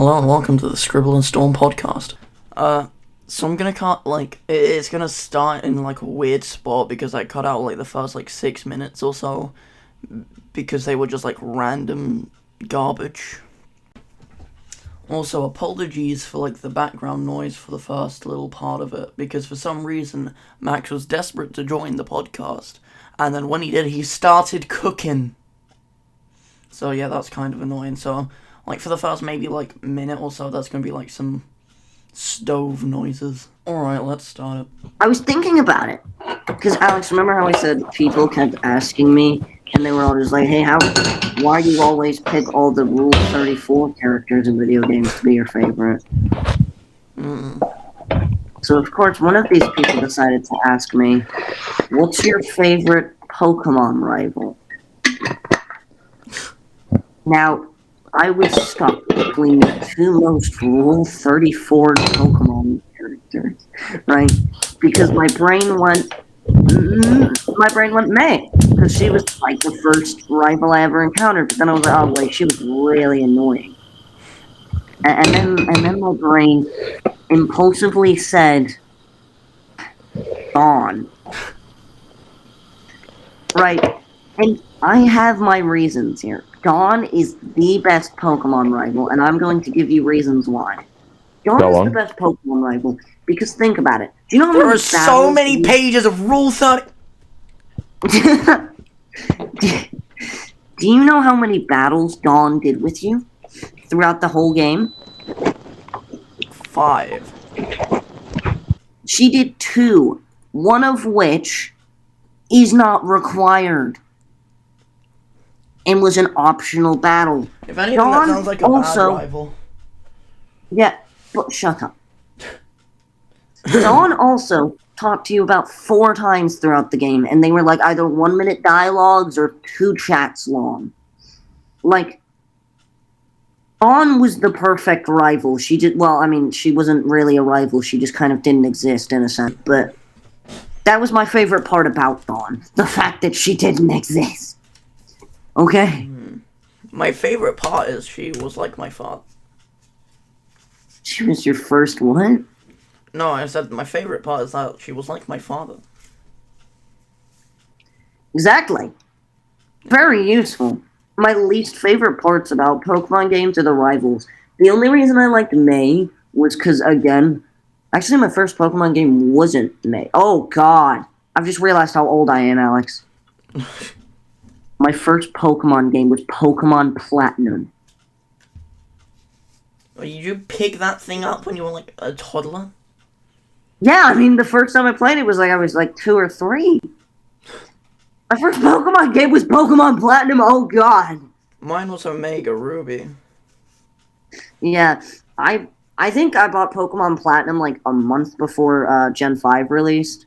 Hello and welcome to the Scribble and Storm podcast. So I'm gonna cut, it's gonna start in, a weird spot because I cut out, the first, 6 minutes or so because they were just, random garbage. Also, apologies for, the background noise for the first little part of it because for some reason Max was desperate to join the podcast, and then when he did, he started cooking. So yeah, that's kind of annoying. So, for the first maybe, minute or so, that's gonna be, some stove noises. Alright, let's start it. I was thinking about it. Because, Alex, remember how I said people kept asking me, and they were all just like, hey, why do you always pick all the Rule 34 characters in video games to be your favorite? So, of course, one of these people decided to ask me, what's your favorite Pokemon rival? Now, I was stuck between the two most Rule 34 Pokemon characters, right? Because my brain went May, because she was the first rival I ever encountered. But then I was like, oh wait, she was really annoying. And then my brain impulsively said, Dawn. Right, and I have my reasons here. Dawn is the best Pokemon rival, and I'm going to give you reasons why. Dawn is the best Pokemon rival, because think about it. Do you know how there are so many pages of Rule 30... Do you know how many battles Dawn did with you throughout the whole game? 5. She did 2, one of which is not required and was an optional battle. If anything, that sounds like a bad rival. Yeah, but shut up. Dawn also talked to you about 4 times throughout the game, and they were either 1-minute dialogues or 2 chats long. Dawn was the perfect rival. She wasn't really a rival, she just kind of didn't exist in a sense, but that was my favorite part about Dawn. The fact that she didn't exist. Okay? My favorite part is she was like my father. She was your first what? No, I said my favorite part is that she was like my father. Exactly. Very useful. My least favorite parts about Pokemon games are the rivals. The only reason I liked May was because, again, actually my first Pokemon game wasn't May. Oh, God. I've just realized how old I am, Alex. My first Pokemon game was Pokemon Platinum. Did you pick that thing up when you were a toddler? Yeah, the first time I played it was I was 2 or 3. My first Pokemon game was Pokemon Platinum, oh god. Mine was Omega Ruby. Yeah, I think I bought Pokemon Platinum a month before Gen 5 released.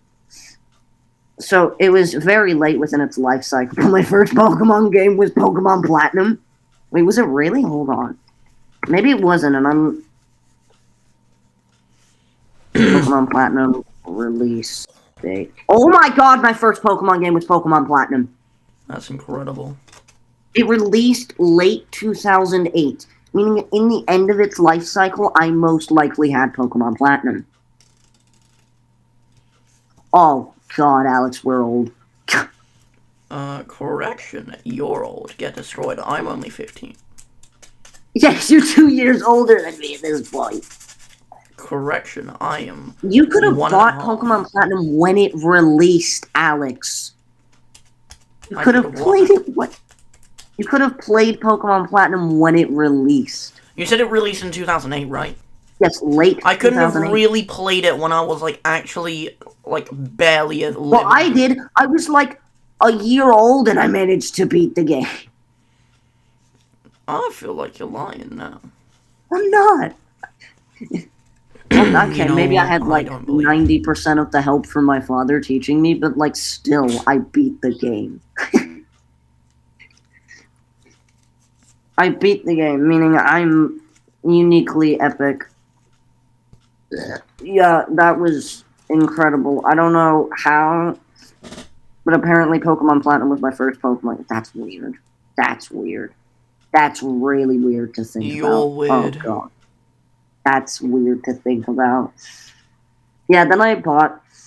So it was very late within its life cycle. My first Pokemon game was Pokemon Platinum. Wait, was it really? Hold on. Maybe it wasn't, and I'm... Pokemon Platinum release date. Oh my god, my first Pokemon game was Pokemon Platinum. That's incredible. It released late 2008, meaning in the end of its life cycle, I most likely had Pokemon Platinum. Oh god, Alex, we're old. Correction, you're old. Get destroyed. I'm only 15. Yes, you're 2 years older than me at this point. Correction, I am. You could have bought Pokemon Platinum when it released, Alex. You could have played it. What? You could have played Pokemon Platinum when it released. You said it released in 2008, right? Yes, late. I couldn't have really played it when I was actually barely a living. Well, I did. I was a year old and I managed to beat the game. I feel like you're lying now. I'm not. Well, okay, maybe I had 90% of the help from my father teaching me, but still, I beat the game. I beat the game, meaning I'm uniquely epic. Yeah, that was incredible. I don't know how, but apparently Pokemon Platinum was my first Pokemon. That's weird. That's weird. That's really weird to think about. You're weird. Oh, God. That's weird to think about. Yeah, then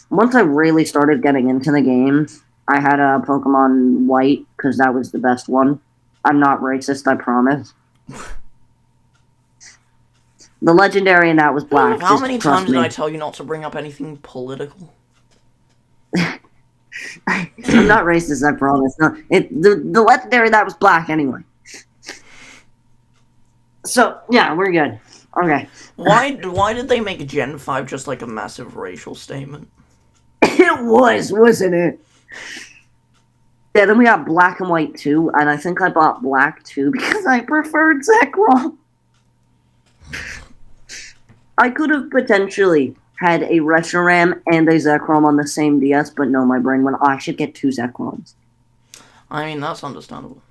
once I really started getting into the game, I had a Pokemon White, because that was the best one. I'm not racist, I promise. The legendary in that was Black, How just many trust times did me. I tell you not to bring up anything political? I'm not racist, I promise. No, the legendary that was Black anyway. So, yeah, we're good. Okay. Why did they make Gen 5 just like a massive racial statement? It was, wasn't it? Yeah, then we got Black and White 2, and I think I bought Black 2 because I preferred Zekrom. I could have potentially had a Reshiram and a Zekrom on the same DS, but no, my brain went, I should get 2 Zekroms. I mean, that's understandable.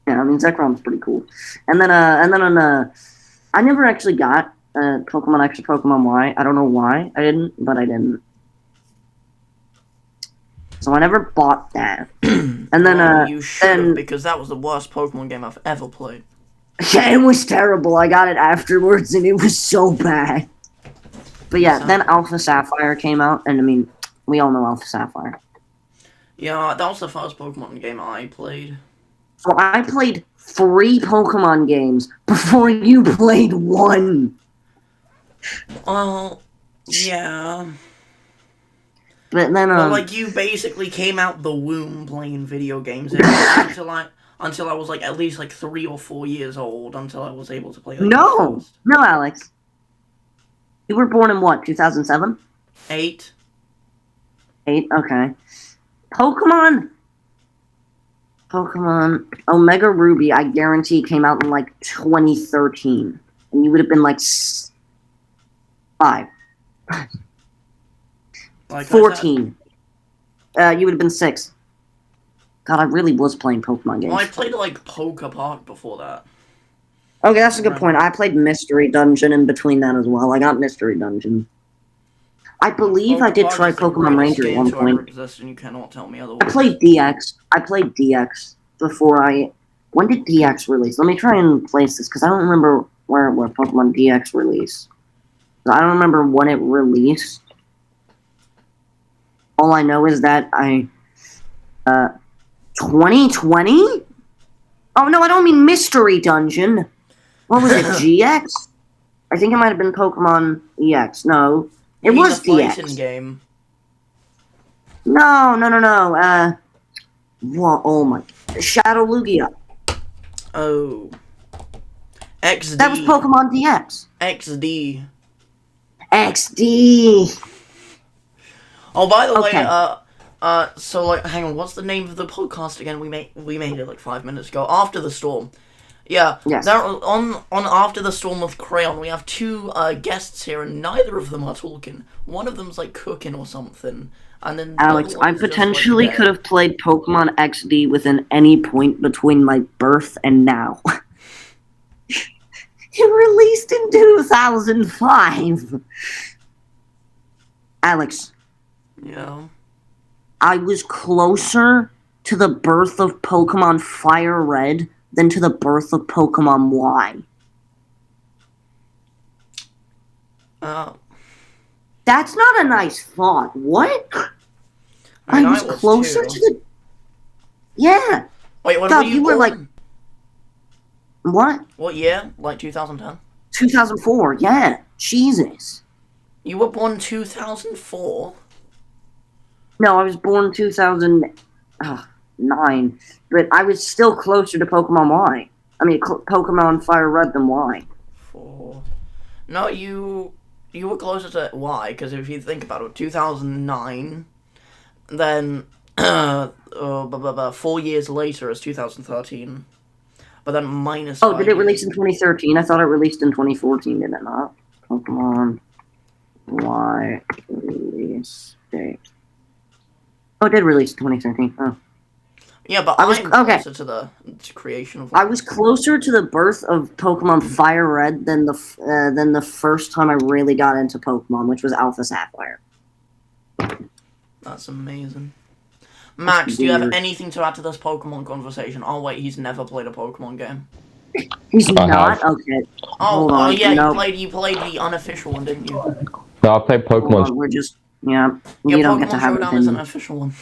Yeah, I mean, Zekrom's pretty cool. And then I never actually got Pokemon X or Pokemon Y. I don't know why I didn't, but I didn't. So I never bought that. And then, well, you should have, because that was the worst Pokemon game I've ever played. Yeah, it was terrible. I got it afterwards, and it was so bad. But yeah, then Alpha Sapphire came out, and I mean, we all know Alpha Sapphire. Yeah, that was the first Pokemon game I played. So I played 3 Pokemon games before you played 1. Well, yeah. But then, well, like, you basically came out the womb playing video games until I was like at least like 3 or 4 years old, until I was able to play. Like, no, Alex. You were born in what? 2007? 8. 8. Okay. Pokemon Omega Ruby, I guarantee, came out in like 2013, and you would have been like 5. Like 14. You would have been 6. God, I really was playing Pokemon games. Well, I played like Poke Park before that. Okay, that's a good point. I played Mystery Dungeon in between that as well. I got Mystery Dungeon. I believe I did try Pokemon Ranger at one point. Exist, and you cannot tell me otherwise. I played DX before I... When did DX release? Let me try and place this, because I don't remember where Pokemon DX released. I don't remember when it released. All I know is that 2020? Oh, no, I don't mean Mystery Dungeon. What was it, GX? I think it might have been Pokemon EX. No, it was DX. Game. No. Well, oh my... Shadow Lugia. Oh. XD. That was Pokemon DX. XD. XD. Oh, by the way, so like, hang on, what's the name of the podcast again? We made it like 5 minutes ago. After the Storm. Yeah. Yes. On After the Storm with Crayon, we have 2 guests here, and neither of them are talking. One of them's like cooking or something, and then Alex, I potentially could have played Pokemon XD within any point between my birth and now. It released in 2005. Alex. Yeah. I was closer to the birth of Pokemon Fire Red than to the birth of Pokemon Y. That's not a nice thought. What? I was closer to the... Yeah. Wait, when were you were like... What? What year? Like 2010? 2004, yeah. Jesus. You were born 2004? No, I was born 2009, but I was still closer to Pokemon Y. I mean, Pokemon Fire Red than Y. 4. No, you were closer to Y, because if you think about it, 2009, then 4 years later is 2013. But then minus... Oh, did it release in 2013? I thought it released in 2014, did it not? Pokemon Y release date. Oh, it did release in 2013. Oh. Yeah, but I'm closer to the creation of... I was closer to the birth of Pokemon Fire Red than the first time I really got into Pokemon, which was Alpha Sapphire. That's amazing. Max, do you have anything to add to this Pokemon conversation? Oh wait, he's never played a Pokemon game. He's I not? have. Okay. Oh, Hold on. yeah, No. you played the unofficial one, didn't you? No, I played Hold Pokemon. on. We're just... Yeah. Yeah, You don't get to Pokemon have an Showdown is an opinion. official one.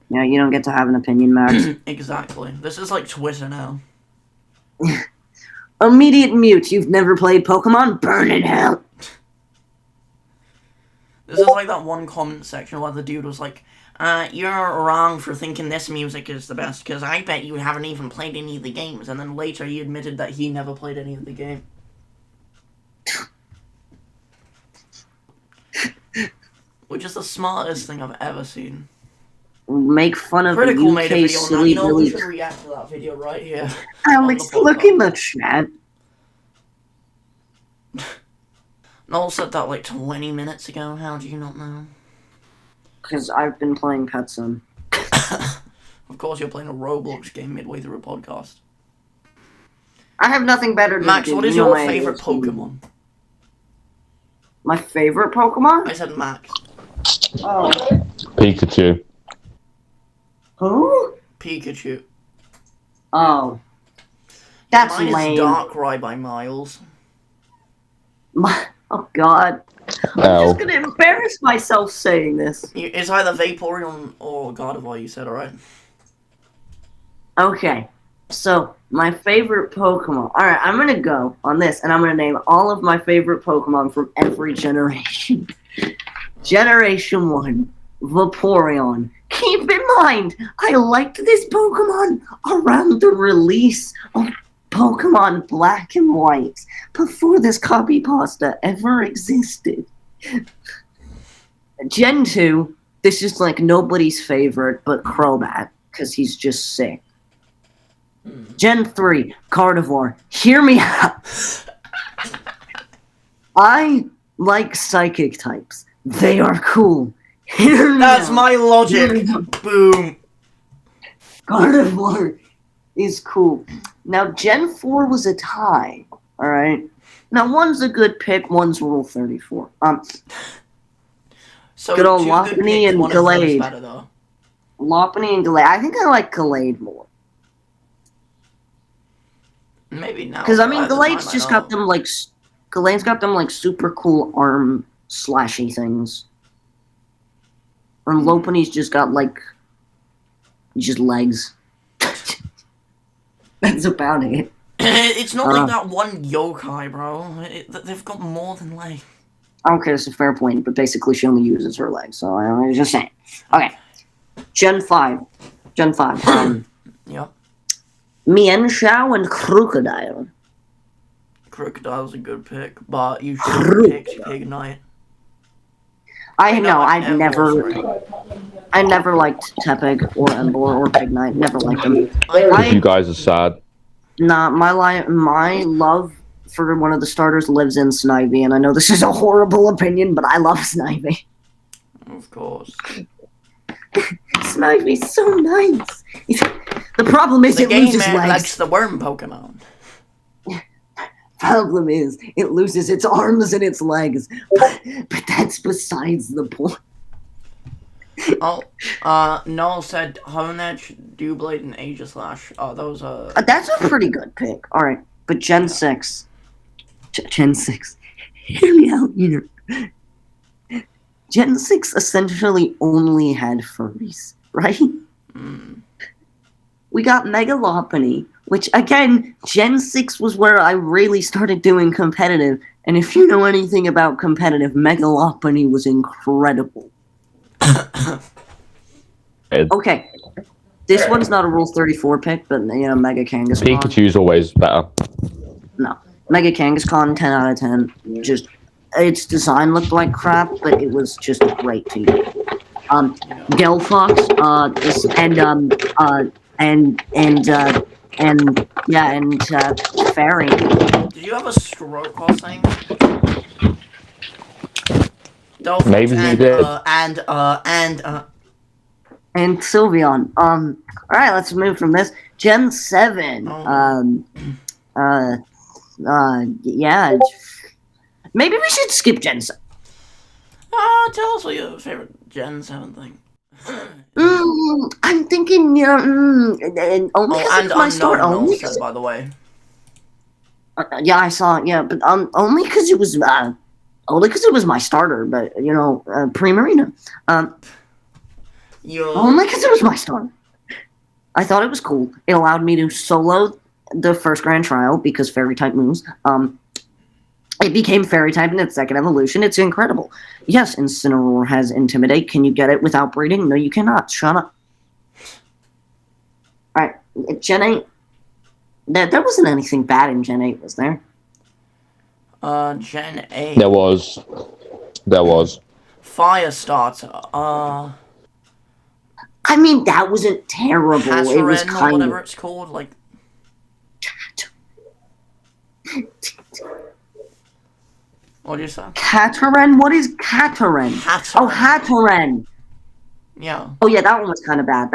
Yeah, you don't get to have an opinion, Max. Exactly. This is like Twitter now. Immediate mute. You've never played Pokemon? Burn in hell. This is like that one comment section where the dude was like, you're wrong for thinking this music is the best, because I bet you haven't even played any of the games. And then later he admitted that he never played any of the game. Which is the smartest thing I've ever seen. Make fun of Critical UK made a video on that. silly You know, we Billy. should react to that video right here. Alex, look in the chat. Noel said that like 20 minutes ago. How do you not know? Because I've been playing Pet Sim. Of course, you're playing a Roblox game midway through a podcast. I have nothing better to Max, do. what is You know your my favorite ADHD. Pokemon? My favorite Pokemon? I said Max. Oh. Pikachu. Who? Pikachu. Oh. That's Mine lame. is Darkrai by miles. Oh god. I'm Ow. just gonna embarrass myself saying this. It's either Vaporeon or Gardevoir, you said, alright? Okay. So, my favorite Pokemon. Alright, I'm gonna go on this, and I'm gonna name all of my favorite Pokemon from every generation. Generation 1, Vaporeon. Keep in mind, I liked this Pokemon around the release of Pokemon Black and White, before this copy pasta ever existed. Gen 2, this is like nobody's favorite but Crobat, because he's just sick. Gen 3, Gardevoir. Hear me out. I like psychic types. They are cool. Hear me That's out. my logic. Boom. Gardevoir is cool. Now, Gen 4 was a tie. Alright? Now, one's a good pick, one's Rule 34. So Good old two good Lopunny picks, and one of them is Gallade. better, though. Lopunny and Gallade. I think I like Gallade more. Maybe now. Because, I mean, at the time, Gallade's I just know. got them, like... Gallade's got them, like, super cool arm slashy things. And Lopunny's just got, like... just legs. That's about it. It's not like that one yokai, bro. They've got more than legs. Okay, that's a fair point, but basically she only uses her legs, so I was just saying. Okay. Gen 5. Gen 5. Yep. Mienshao and Crocodile. Crocodile's a good pick, but you should have picked Pignite. I've never Sorry. I never liked Tepig or Emboar or Pignite. Never liked them. You guys are sad. Nah, my love for one of the starters lives in Snivy, and I know this is a horrible opinion, but I love Snivy. Of course. Snivy's so nice. The problem is The it game loses man legs. likes the worm Pokemon. Problem is, it loses its arms and its legs. But that's besides the point. Oh, Noel said Honedge, Doublade, and Aegislash. Oh, those are... That's a pretty good pick. Alright, but Gen 6. Gen 6. Hear me out here. Gen 6 essentially only had furries, right? We got Mega Lopunny, which, again, Gen 6 was where I really started doing competitive. And if you know anything about competitive, Mega Lopunny was incredible. Okay. This one's not a Rule 34 pick, but, you know, Mega Kangaskhan. Pikachu's always better. No. Mega Kangaskhan, 10 out of 10. Just, its design looked like crap, but it was just great to use. Gelfox, Fairy. Did you have a stroke while saying that? Dolphins Maybe he did. And Sylveon. Alright, let's move from this. Gen 7. Yeah. Maybe we should skip Gen 7. Tell us what your favorite Gen 7 thing. I'm thinking, only because it's my start. Unknown Only said, by the way. Yeah, I saw it. Yeah, but only because it was my starter. But pre-Marina. Only because it was my starter. I thought it was cool. It allowed me to solo the first grand trial because fairy type moves. It became fairy type in its second evolution. It's incredible. Yes, Incineroar has Intimidate. Can you get it without breeding? No, you cannot. Shut up. Alright, Gen 8. There wasn't anything bad in Gen 8, was there? Gen 8. There was. Firestarter. I mean, that wasn't terrible. It was Hatteran, or kind whatever of... it's called, like... What do you say? Hatteran? What is Hatteran? Hatteran. Oh, Hatteran! Yeah. Oh, yeah, that one was kind of bad.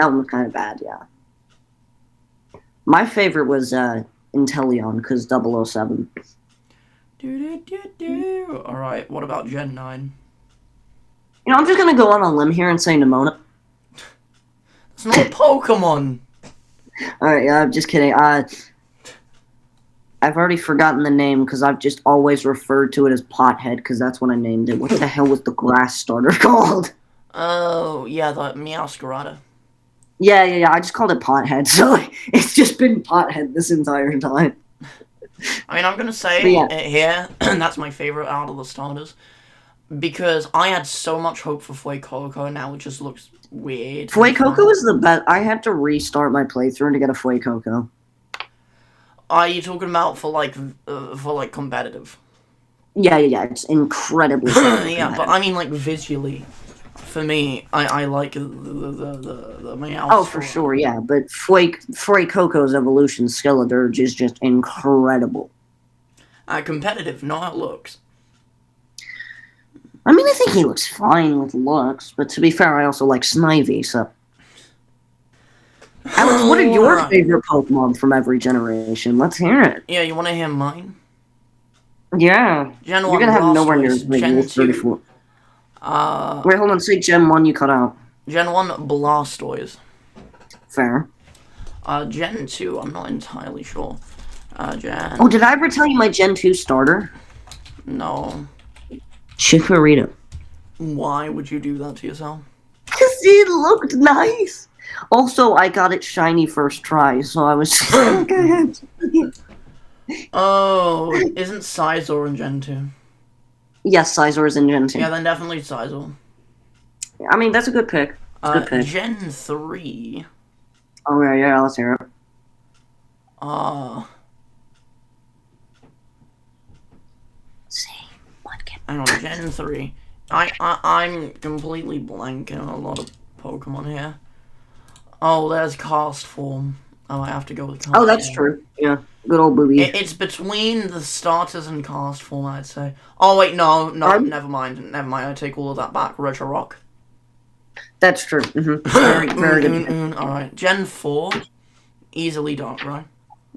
Yeah. My favorite was Inteleon, because 007. Alright, what about Gen 9? I'm just going to go on a limb here and say Nimona. It's not a Pokemon! Alright, yeah, I'm just kidding. I've already forgotten the name because I've just always referred to it as Pothead because that's what I named it. What the hell was the grass starter called? Oh, yeah, the Meowscarada. Yeah. I just called it Pothead, so it's just been Pothead this entire time. I mean, I'm gonna say it here, that's my favorite out of the starters. Because I had so much hope for Fuecoco, now it just looks weird. Fuecoco is the best. I had to restart my playthrough to get a Fuecoco. Are you talking about for competitive? Yeah. It's incredibly yeah, but I mean, like, visually. For me, I like the Meowscarada. Oh, for sure, yeah. But Fuecoco's evolution, Skeledirge, is just incredible. Competitive, not how it looks. I mean, I think he looks fine with looks, but to be fair, I also like Snivy, so... Alex, what are your favorite Pokemon from every generation? Let's hear it. Yeah, you want to hear mine? Yeah. Gen 1 You're gonna have nowhere near Blastoise, Gen 2... 34. Wait, hold on, say Gen 1 you cut out. Gen 1 Blastoise. Fair. Gen 2, I'm not entirely sure. Gen... Oh, did I ever tell you my Gen 2 starter? No. Chikorita. Why would you do that to yourself? Because it looked nice. Also, I got it shiny first try, so I was okay. Oh, isn't Scizor in Gen 2? Yes, Scizor is in Gen 2. Yeah, then definitely Scizor. I mean, that's a good pick. Gen 3. Oh, yeah, let's hear it. Hang on, Gen 3. I'm completely blanking on a lot of Pokemon here. Oh, there's Cast Form. Oh, I have to go with Cast Form. Oh, that's true. Yeah, good old booby. It's between the starters and Cast Form, I'd say. Oh, wait, no, never mind. I take all of that back. Regirock. That's true. Mm-hmm. Very good. Alright, Gen 4. Easily Darkrai.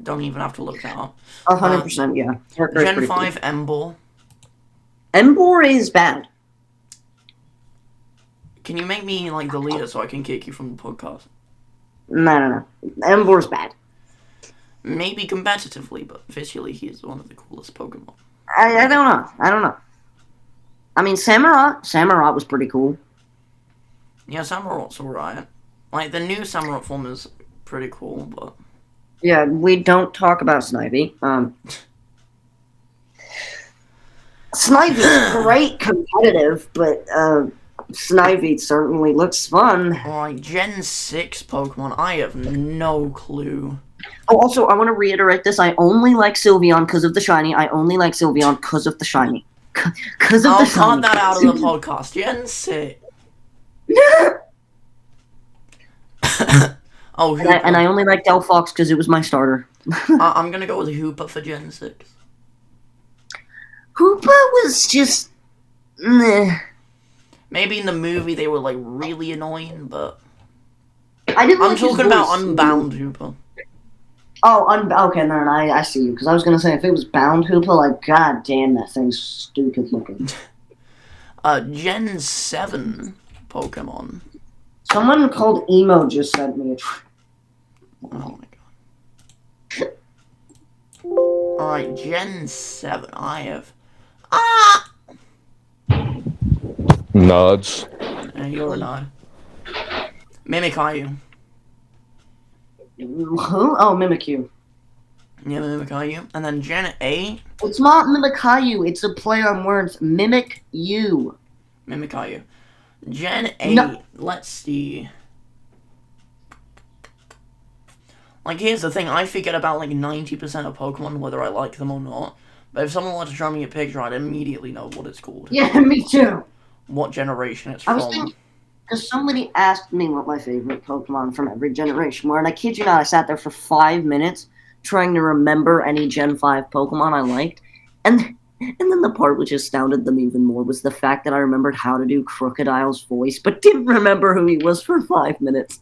Don't even have to look that up. 100%, yeah. Gen 5, Emboar. Emboar is bad. Can you make me, like, the leader so I can kick you from the podcast? No. Emboar's bad. Maybe competitively, but visually he is one of the coolest Pokemon. I don't know. I mean, Samurott was pretty cool. Yeah, Samurott's alright. Like, the new Samurott form is pretty cool, but... Yeah, we don't talk about Snivy. Snivy's great competitive, but Snivy certainly looks fun. Like, Gen 6 Pokemon, I have no clue. Oh, also, I want to reiterate this. I only like Sylveon because of the shiny. Because of the shiny. Because of the shiny. I'll cut that out of the podcast. Gen 6. Oh, Hoopa. And I only like Delphox because it was my starter. I'm gonna go with Hoopa for Gen 6. Hoopa was just... meh. Maybe in the movie they were, like, really annoying, but... I'm talking about Unbound Hoopa. Oh, okay, no, I see you. Because I was going to say, if it was Bound Hoopa, like, god damn, that thing's stupid looking. Gen 7 Pokemon. Someone called Emo just sent me a... Oh my god. Alright, Gen 7. I have. Nerds. You're a nod. Mimikyu. Who? Oh, Mimikyu. Yeah, Mimikyu. And then Gen 8. It's not Mimikyu. It's a play on words. Mimic you. Mimikyu. Gen 8. No. Let's see. Like, here's the thing. I forget about, like, 90% of Pokemon, whether I like them or not. But if someone were to show me a picture, I'd immediately know what it's called. Yeah, me too. What generation it's I was from. thinking, because somebody asked me what my favorite Pokemon from every generation were, and I kid you not, I sat there for 5 minutes trying to remember any Gen 5 Pokemon I liked. And then the part which astounded them even more was the fact that I remembered how to do Crocodile's voice, but didn't remember who he was for 5 minutes.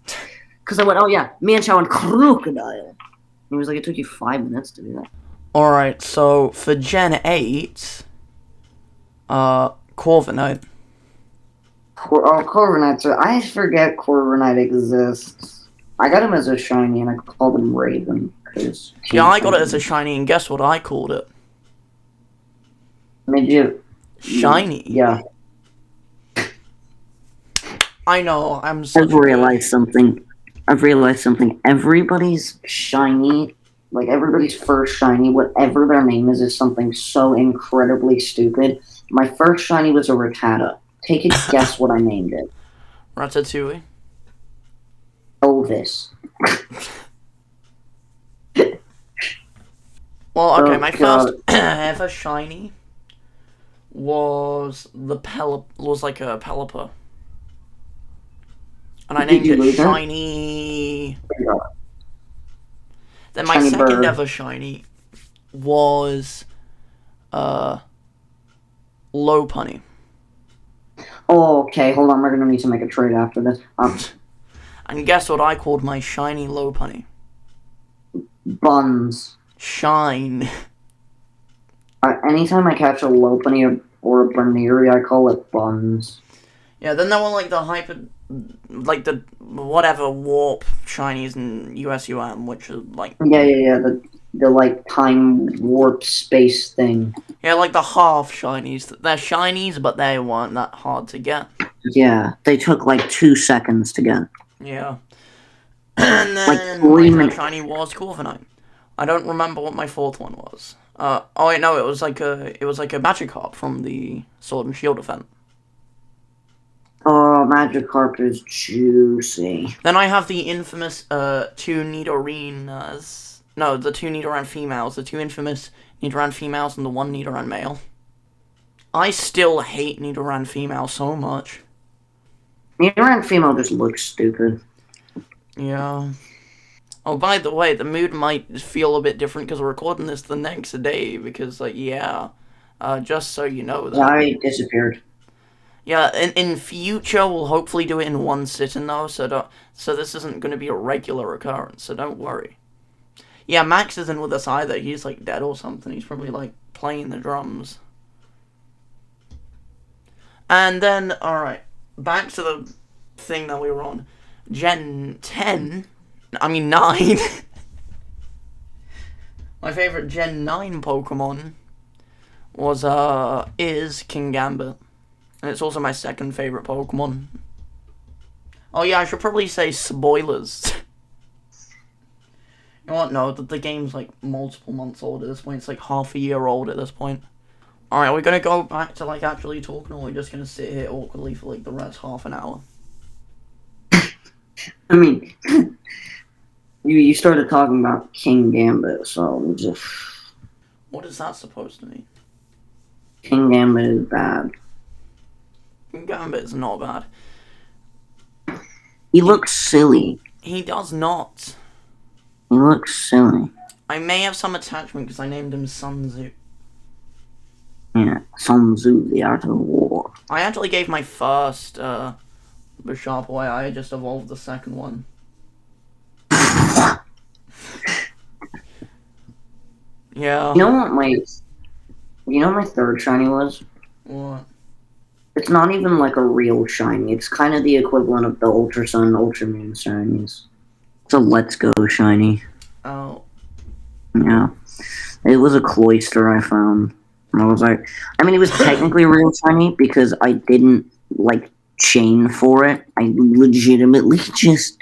Because I went, oh yeah, Mienshao and Crocodile. And he was like, it took you 5 minutes to do that. Alright, so for Gen 8, Corviknight. Corviknight, so I forget Corviknight exists. I got him as a shiny and I called him Raven. Yeah, I got it as a shiny, and guess what I called it? Made you Shiny. Yeah. I know, I'm such I've realized something. Everybody's shiny, like everybody's first shiny, whatever their name is something so incredibly stupid. My first shiny was a Rattata. Take a guess what I named it. Ratatouille. Elvis. Well, okay, Oh, my God. first ever shiny was was like a Pelipper. And I Did named you it lose it? Shiny. Then my Shiny second bird. ever shiny was Lopunny. Oh, okay, hold on. We're gonna need to make a trade after this. And guess what I called my shiny Lopunny? Buns. Shine. Anytime I catch a Lopunny or a Berneri, I call it Buns. Yeah, then there were like the like the whatever warp shinies in USUM, which are like Yeah. The like time warp space thing. yeah, like the half shinies. They're shinies, but they weren't that hard to get. Yeah, they took like 2 seconds to get. Yeah, and then Like my 3 third minutes. shiny was Corviknight. I don't remember what my fourth one was. Oh wait, no, it was like a Magikarp from the Sword and Shield event. Oh, Magikarp is juicy. Then I have the infamous two Nidorinas. No, the two Nidoran females. The two infamous Nidoran females and the one Nidoran male. I still hate Nidoran female so much. Nidoran female just looks stupid. Yeah. Oh, by the way, the mood might feel a bit different because we're recording this the next day because, just so you know that. Yeah, I disappeared. Yeah, in future, we'll hopefully do it in one sitting, though, so this isn't going to be a regular occurrence, so don't worry. Yeah, Max isn't with us either. He's, like, dead or something. He's probably, like, playing the drums. And then, alright, back to the thing that we were on. Gen 9. My favorite Gen 9 Pokemon is Kingambit. And it's also my second favorite Pokemon. Oh yeah, I should probably say spoilers. You know what? No, the game's like multiple months old at this point. It's like half a year old at this point. Alright, are we gonna go back to like actually talking, or are we just gonna sit here awkwardly for like the rest half an hour? I mean, you started talking about King Gambit, so just... What is that supposed to mean? King Gambit is bad. Gambit is not bad. He looks silly. He does not. He looks silly. I may have some attachment because I named him Sun Tzu. Yeah, Sun Tzu, the art of war. I actually gave my first Bisharp away. I just evolved the second one. Yeah. You know what my third shiny was? What? It's not even like a real shiny. It's kind of the equivalent of the Ultra Sun, Ultra Moon shinies. It's a Let's Go shiny. Oh. Yeah. It was a cloister I found. And I was like, I mean, it was technically a real shiny because I didn't like chain for it. I legitimately just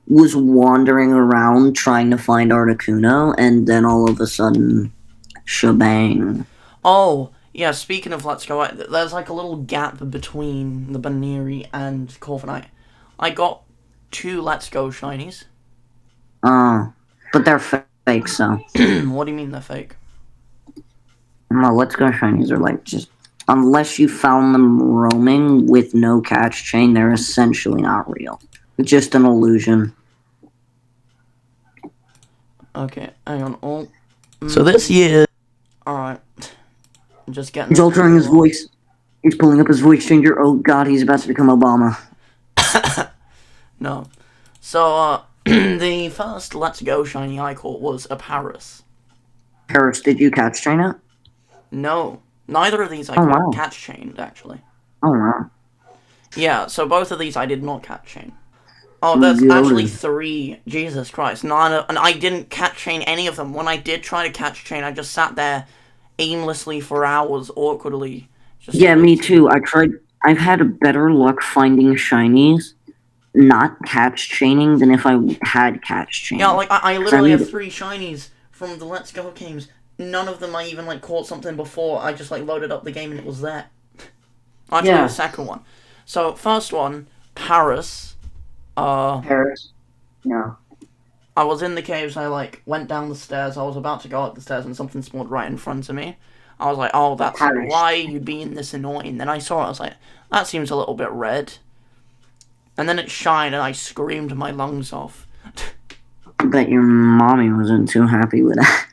was wandering around trying to find Articuno, and then all of a sudden, shebang. Oh, yeah, speaking of Let's Go, there's like a little gap between the Baneri and Corviknight. I got 2 Let's Go shinies. Oh, but they're fake, so. What do you mean they're fake? No, Let's Go shinies are like just. Unless you found them roaming with no catch chain, they're essentially not real. Just an illusion. Okay, hang on. So this year... Alright. Just getting... He's altering his voice. He's pulling up his voice changer. Oh god, he's about to become Obama. No. So, the first Let's Go shiny I caught was a Paris. Paris, did you catch chain it? No. Neither of these I caught catch chained, actually. Oh wow. Yeah, so both of these I did not catch chain. Oh, there's actually 3. Jesus Christ. And I didn't catch chain any of them. When I did try to catch chain, I just sat there aimlessly for hours, awkwardly. Yeah, me too. I've had better luck finding shinies, not catch chaining, than if I had catch chain. Yeah, like, I literally have 3 shinies from the Let's Go games. None of them I even, like, caught something before. I just, like, loaded up the game and it was there. I'll tell you the second one. So, first one, Paris. Paris? No. I was in the caves, I, like, went down the stairs, I was about to go up the stairs and something spawned right in front of me. I was like, oh, that's why you'd be in this annoying. Then I saw it, I was like, that seems a little bit red. And then it shined and I screamed my lungs off. I bet your mommy wasn't too happy with that.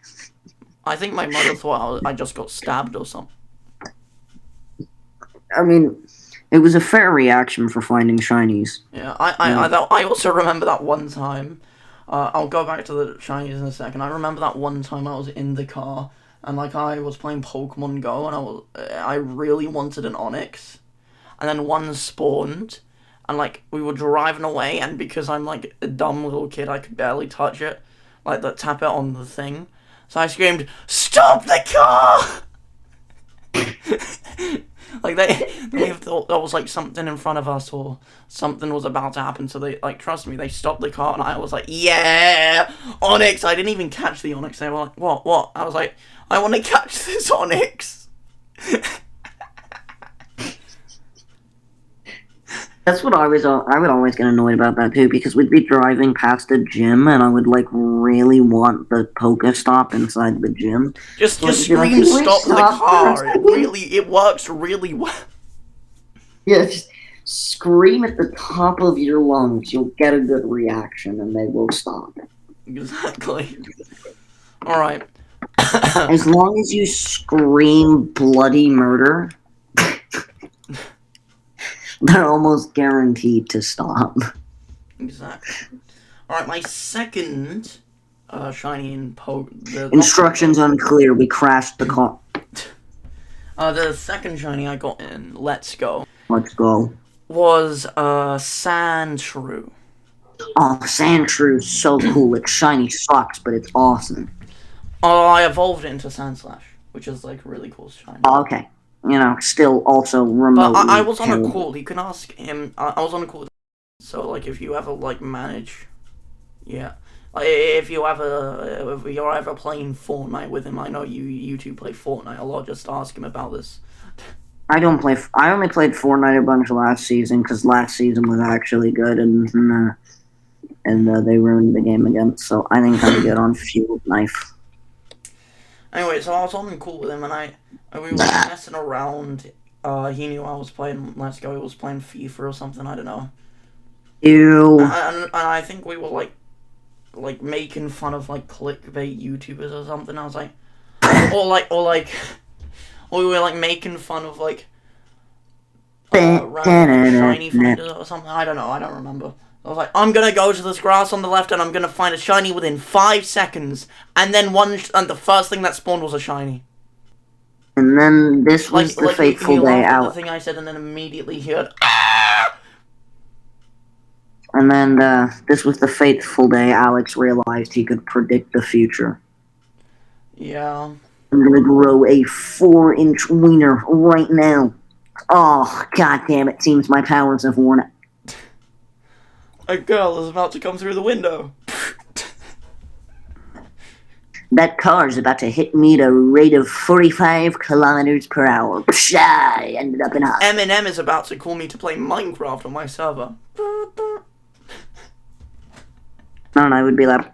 I think my mother thought I just got stabbed or something. I mean, it was a fair reaction for finding shinies. Yeah, I also remember that one time. I'll go back to the shinies in a second. I remember that one time I was in the car and like I was playing Pokemon Go and I really wanted an Onix, and then one spawned, and like we were driving away, and because I'm like a dumb little kid, I could barely touch it, like tap it on the thing. So I screamed, "Stop the car!" Like they thought there was like something in front of us or something was about to happen, so they like, trust me, they stopped the car and I was like, yeah, Onix. I didn't even catch the Onix. They were like, what? I was like, I want to catch this Onix. That's what I would always get annoyed about that too, because we'd be driving past a gym and I would like really want the Pokestop inside the gym. Just scream stop the car. It works really well. Yeah, just scream at the top of your lungs. You'll get a good reaction and they will stop. Exactly. Alright. As long as you scream bloody murder, they're almost guaranteed to stop. Exactly. Alright, my second shiny in Instructions unclear. We crashed the car. The second shiny I got in Let's Go. Let's go. Was Sandshrew. Oh, Sandshrew, so cool. It's shiny sucks, but it's awesome. Oh, I evolved it into Sandslash, which is like a really cool shiny. Oh, okay. You know, still also remotely. But I was on a call. You can ask him. I was on a call. So like, if you ever like manage, yeah. Like, if you're ever playing Fortnite with him, I know you two play Fortnite a lot. Just ask him about this. I don't play. I only played Fortnite a bunch last season because last season was actually good, and they ruined the game again. So I think I'm good on Field Knife. Anyway, so I was on the call with him, and we were messing around. He knew I was playing Let's Go. He was playing FIFA or something. I don't know. Ew. And I think we were like making fun of like clickbait YouTubers or something. I was like, or we were like making fun of like random shiny finders or something. I don't know. I don't remember. I was like, I'm gonna go to this grass on the left and I'm gonna find a shiny within 5 seconds, and then and the first thing that spawned was a shiny. And then this was the fateful day out. The thing I said, and then immediately heard. And then this was the fateful day Alex realized he could predict the future. Yeah. I'm gonna grow a 4-inch wiener right now. Oh, god damn it, seems my powers have worn out. A girl is about to come through the window. That car's about to hit me at a rate of 45 kilometers per hour. Psh, I ended up in a hospital. Eminem is about to call me to play Minecraft on my server. And I would be like,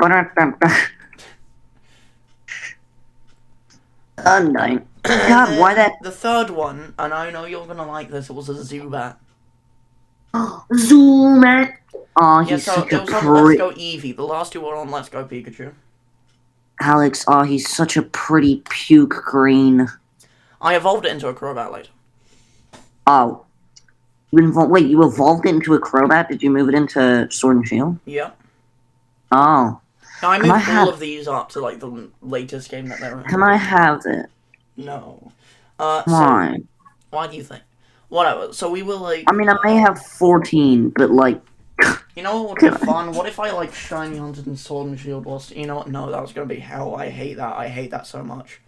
undying. God, why that The third one, and I know you're gonna like this, it was a Zubat. zoom at? Oh, Yeah, he's so such it a was on Let's pretty Go Eevee. The last two were on Let's Go Pikachu. Alex. Oh, he's such a pretty puke green. I evolved it into a Crobat later. Oh, wait, you evolved it into a Crobat? Did you move it into Sword and Shield? Yeah. Oh, Now, I Can moved I all have- of these up to, like, the latest game that they're in. can I have it? No. Why? So, why do you think? Whatever. So we will, like... I mean, I may have 14, but like, You know what would be fun? What if I, like, shiny hunted and Sword and Shield was... You know what? No, that was gonna be hell. I hate that. I hate that so much.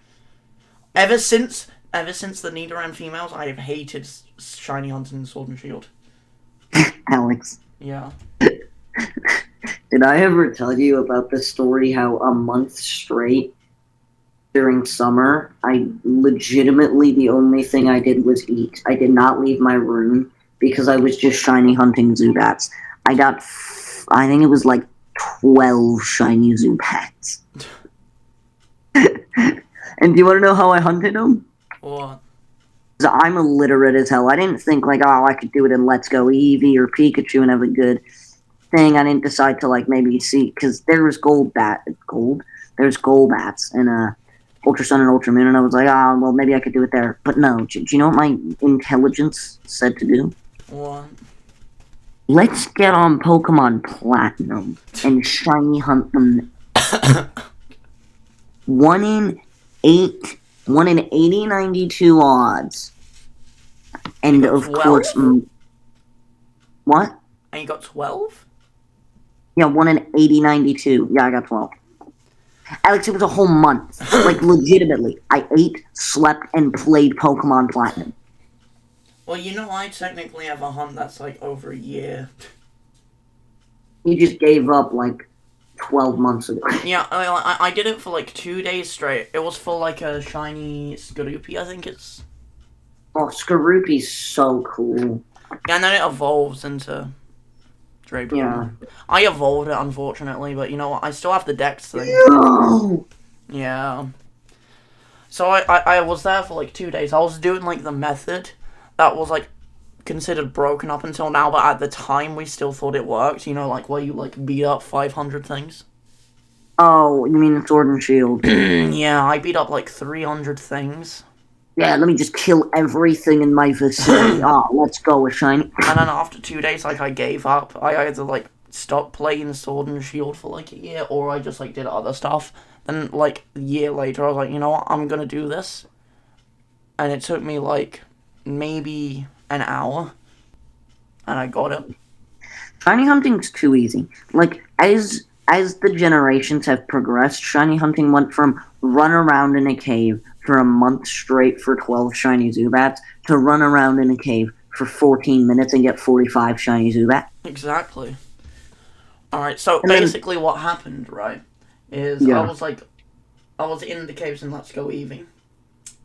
Ever since the Nidoran females, I have hated shiny hunted and Sword and Shield. Alex, Yeah. did I ever tell you about the story how a month straight during summer, I legitimately, the only thing I did was eat. I did not leave my room because I was just shiny hunting Zubats. I got, I think it was like 12 shiny Zubats. And do you want to know how I hunted them? What? 'Cause I'm illiterate as hell. I didn't think like, oh, I could do it in Let's Go Eevee or Pikachu and have a good thing. I didn't decide to like maybe see, because there was there's Golbats in Ultra Sun and Ultra Moon, and I was like, oh, well, maybe I could do it there. But no, do you know what my intelligence said to do? What? Let's get on Pokemon Platinum and shiny hunt them. 1 in 80, 92 odds. And You got of 12? course, what? And you got 12? Yeah, 1 in 80, 92. Yeah, I got 12. Alex, it was a whole month. Like, legitimately. I ate, slept, and played Pokemon Platinum. Well, you know, I technically have a hunt that's like over a year. You just gave up, like, 12 months ago. Yeah, I did it for like 2 days straight. It was for like a shiny Scoopy, I think it's. Oh, Skorupi's so cool. Yeah, and then it evolves into Drapion. Yeah. I evolved it, unfortunately, but you know what? I still have the Dex thing. No! Yeah. So I was there for like 2 days. I was doing like the method that was like considered broken up until now, but at the time we still thought it worked. You know, like where you like beat up 500 things. Oh, you mean Sword and Shield? Yeah, I beat up like 300 things. Yeah, let me just kill everything in my vicinity. Oh, let's go with shiny. And then after 2 days, like, I gave up. I either, like, stopped playing Sword and Shield for, like, a year, or I just, like, did other stuff. Then, like, a year later, I was like, you know what, I'm gonna do this. And it took me, like, maybe an hour. And I got it. Shiny hunting's too easy. Like, as the generations have progressed, shiny hunting went from run around in a cave for a month straight for 12 shiny Zubats to run around in a cave for 14 minutes and get 45 shiny Zubat. Exactly. Alright, so And then- basically what happened, right, is Yeah. I was in the caves in Let's Go Eevee.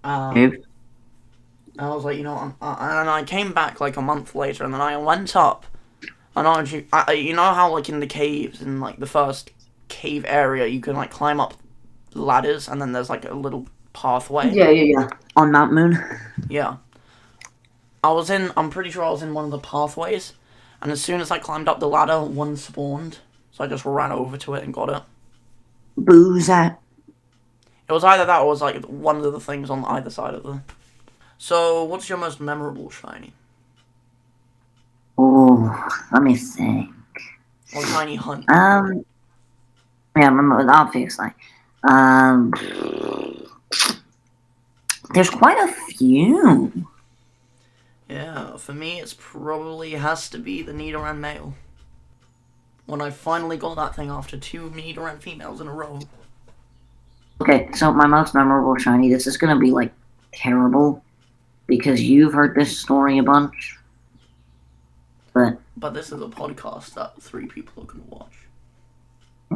Cave? I was like, you know, and I came back like a month later, and then I went up, and you know how like in the caves, in like the first cave area, you can like climb up ladders, and then there's like a little pathway. Yeah. On Mount Moon? Yeah. I'm pretty sure I was in one of the pathways, and as soon as I climbed up the ladder, one spawned, so I just ran over to it and got it. Booze that. It was either that or it was like one of the things on either side of the... So, what's your most memorable shiny? Oh, let me think. Or shiny hunt? Yeah, obviously. There's quite a few. Yeah, for me, it's probably has to be the Nidoran male. When I finally got that thing after 2 Nidoran females in a row. Okay, so my most memorable shiny, this is gonna be, like, terrible, because you've heard this story a bunch, but, But this is a podcast that 3 people are going to watch.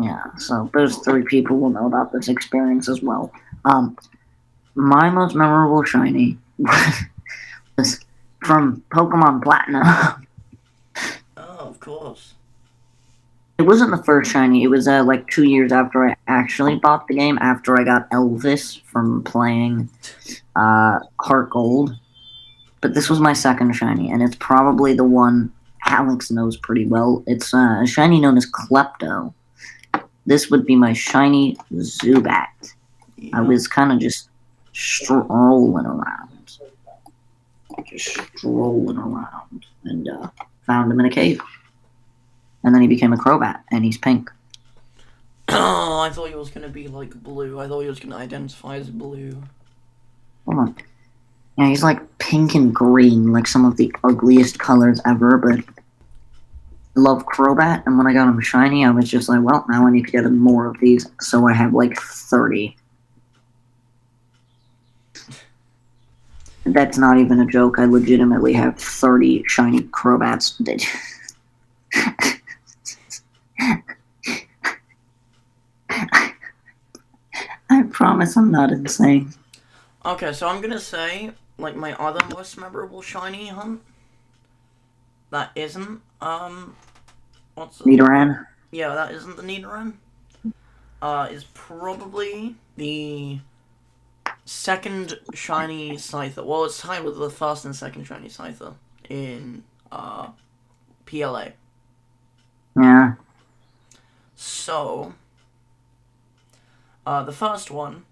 yeah, so those 3 people will know about this experience as well. My most memorable shiny was from Pokemon Platinum. Oh, of course. It wasn't the first shiny. It was like 2 years after I actually bought the game. After I got Elvis from playing Heart Gold. But this was my second shiny, and it's probably the one Alex knows pretty well. It's a shiny known as Klepto. This would be my shiny Zubat. Yeah. I was kind of just strolling around, and found him in a cave. And then he became a Crobat, and he's pink. Oh, I thought he was going to be like blue. I thought he was going to identify as blue. Hold on. Yeah, he's like pink and green, like some of the ugliest colors ever, but I love Crobat, and when I got him shiny, I was just like, well, now I need to get him more of these, so I have like 30. That's not even a joke, I legitimately have 30 shiny Crobats. I promise I'm not insane. Okay, so I'm going to say, like, my other most memorable shiny hunt that isn't, what's it? Nidoran? Yeah, that isn't the Nidoran. Is probably the second shiny Scyther. Well, it's tied with the first and second shiny Scyther in, PLA. Yeah. So, the first one,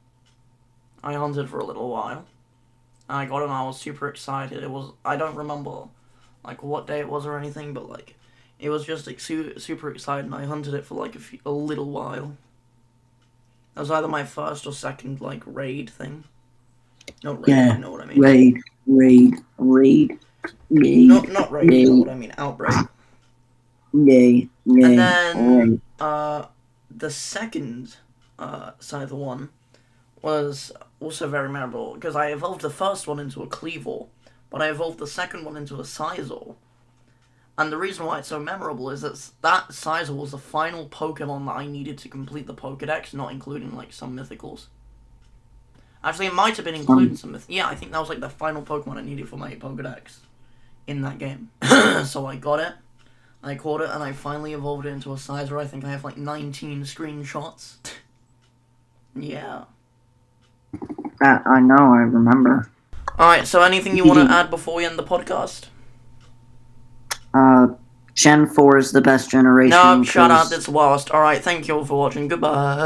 I hunted for a little while. I got him, I was super excited. It was, I don't remember, like, what day it was or anything, but, like, it was just, like, super excited, and I hunted it for, like, a little while. That was either my first or second, like, raid thing. Not raid, Yeah. you know what I mean. Raid. Not raid, you know what I mean, outbreak. Yay. And then, the second, Scyther one was also very memorable, because I evolved the first one into a Cleavor, but I evolved the second one into a Scizor. And the reason why it's so memorable is that Scizor was the final Pokemon that I needed to complete the Pokedex, not including, like, some mythicals. Actually, it might have been including some yeah, I think that was, like, the final Pokemon I needed for my Pokedex in that game. So I got it, I caught it, and I finally evolved it into a Scizor. I think I have, like, 19 screenshots. Yeah. That I know, I remember. Alright, so anything you want to add before we end the podcast? Gen 4 is the best generation. No, shut up, 'cause- it's lost. Alright, thank you all for watching. Goodbye.